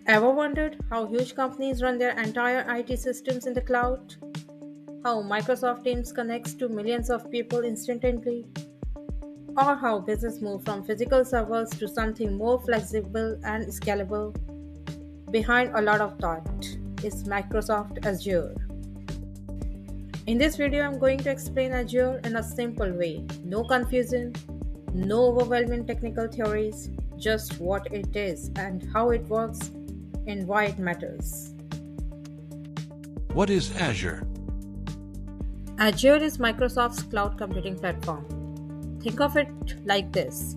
Ever wondered how huge companies run their entire IT systems in the cloud? How Microsoft Teams connects to millions of people instantly? Or how business move from physical servers to something more flexible and scalable? Behind a lot of thought is Microsoft Azure. In this video, I'm going to explain Azure in a simple way. No confusion, no overwhelming technical theories, just what it is and how it works and why it matters. What is Azure? Azure is Microsoft's cloud computing platform. Think of it like this.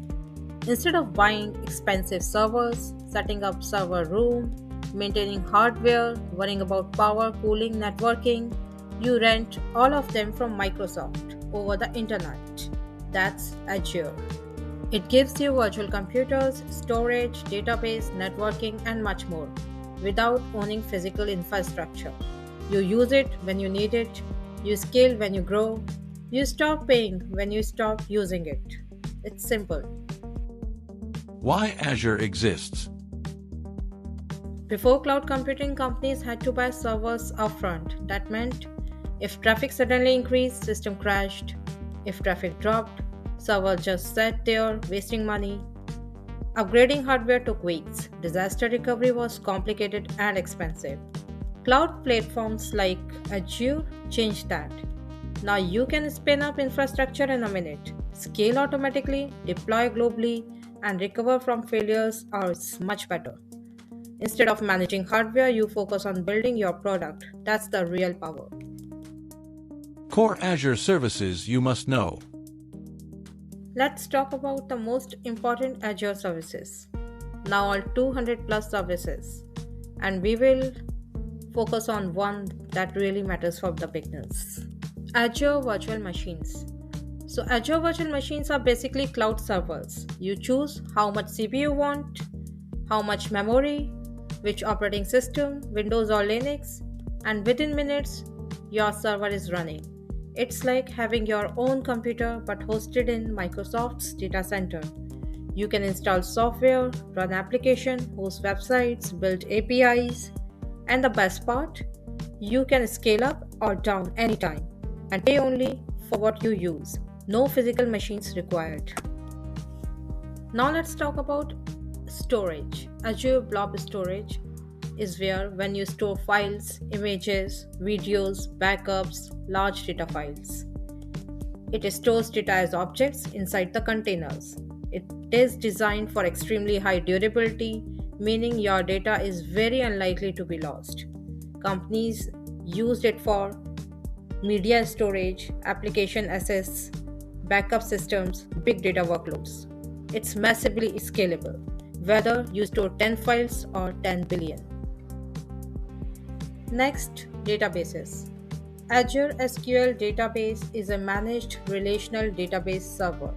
Instead of buying expensive servers, setting up server room, maintaining hardware, worrying about power, cooling, networking, you rent all of them from Microsoft over the internet. That's Azure. It gives you virtual computers, storage, database, networking, and much more without owning physical infrastructure. You use it when you need it, you scale when you grow, you stop paying when you stop using it. It's simple. Why Azure exists? Before cloud computing, companies had to buy servers upfront. That meant if traffic suddenly increased, system crashed. If traffic dropped, server just sat there wasting money. Upgrading hardware took weeks. Disaster recovery was complicated and expensive. Cloud platforms like Azure changed that. Now you can spin up infrastructure in a minute, scale automatically, deploy globally, and recover from failures are much better. Instead of managing hardware, you focus on building your product. That's the real power. Core Azure services you must know. Let's talk about the most important Azure services. Now all 200 plus services. And we will focus on one that really matters for the beginners. Azure Virtual Machines. So Azure Virtual Machines are basically cloud servers. You choose how much CPU you want, how much memory, which operating system, Windows or Linux, and within minutes, your server is running. It's like having your own computer but hosted in Microsoft's data center. You can install software, run applications, host websites, build APIs, and the best part, you can scale up or down anytime and pay only for what you use. No physical machines required. Now let's talk about storage. Azure Blob storage is where when you store files, images, videos, backups, large data files. It stores data as objects inside the containers. It is designed for extremely high durability, meaning your data is very unlikely to be lost. Companies used it for media storage, application access, backup systems, big data workloads. It's massively scalable, whether you store 10 files or 10 billion. Next, databases. Azure SQL Database is a managed relational database server.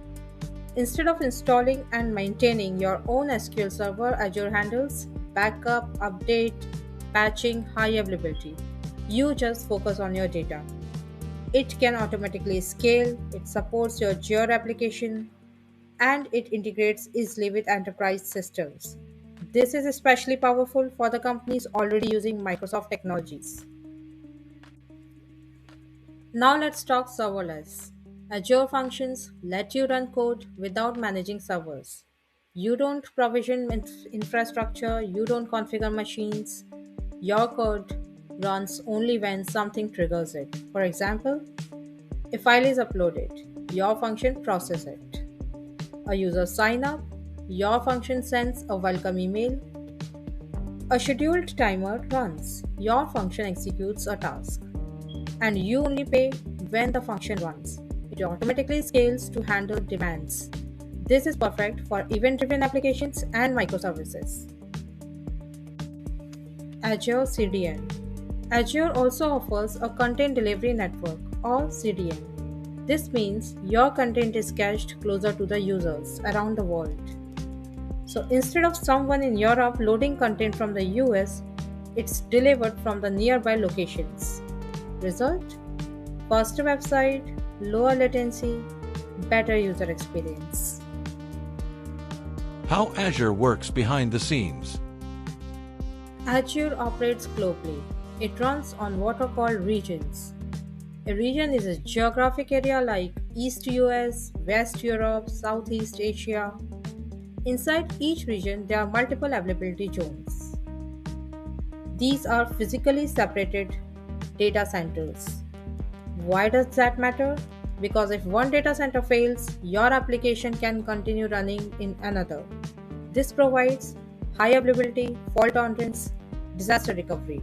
Instead of installing and maintaining your own SQL server, Azure handles backup, update, patching, high availability. You just focus on your data. It can automatically scale, it supports your Azure application, and it integrates easily with enterprise systems. This is especially powerful for the companies already using Microsoft technologies. Now let's talk serverless. Azure functions let you run code without managing servers. You don't provision infrastructure, you don't configure machines. Your code runs only when something triggers it. For example, a file is uploaded, your function processes it. A user sign up, your function sends a welcome email. A scheduled timer runs, your function executes a task. And you only pay when the function runs. It automatically scales to handle demands. This is perfect for event-driven applications and microservices. Azure CDN. Azure also offers a content delivery network or CDN. This means your content is cached closer to the users around the world. So instead of someone in Europe loading content from the US, it's delivered from the nearby locations. Result? Faster website, lower latency, better user experience. How Azure works behind the scenes. Azure operates globally. It runs on what are called regions. A region is a geographic area like East US, West Europe, Southeast Asia. Inside each region, there are multiple availability zones. These are physically separated data centers. Why does that matter? Because if one data center fails, your application can continue running in another. This provides high availability, fault tolerance, disaster recovery.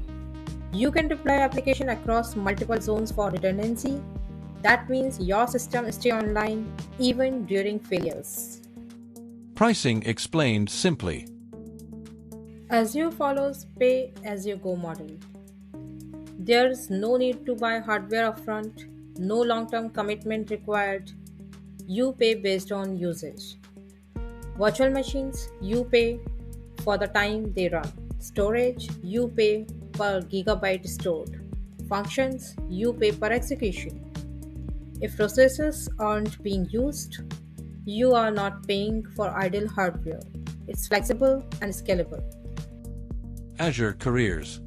You can deploy application across multiple zones for redundancy. That means your system stays online even during failures. Pricing explained simply. Azure follows pay-as-you-go model. There's no need to buy hardware upfront, no long-term commitment required. You pay based on usage. Virtual machines, you pay for the time they run. Storage, you pay per gigabyte stored. Functions, you pay per execution. If processes aren't being used, you are not paying for idle hardware. It's flexible and scalable. Azure careers.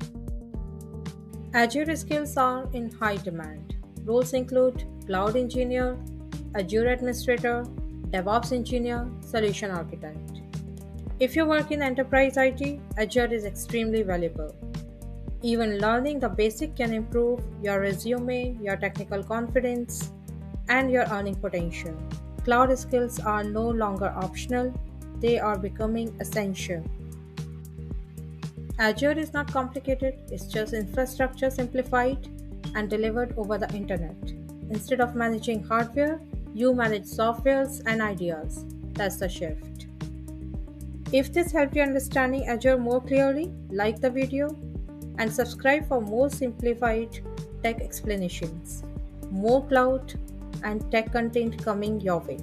Azure skills are in high demand. Roles include Cloud Engineer, Azure Administrator, DevOps Engineer, Solution Architect. If you work in enterprise IT, Azure is extremely valuable. Even learning the basic can improve your resume, your technical confidence, and your earning potential. Cloud skills are no longer optional, they are becoming essential. Azure is not complicated, it's just infrastructure simplified and delivered over the internet. Instead of managing hardware, you manage softwares and ideas. That's the shift. If this helped you understanding Azure more clearly, like the video and subscribe for more simplified tech explanations. More cloud and tech content coming your way.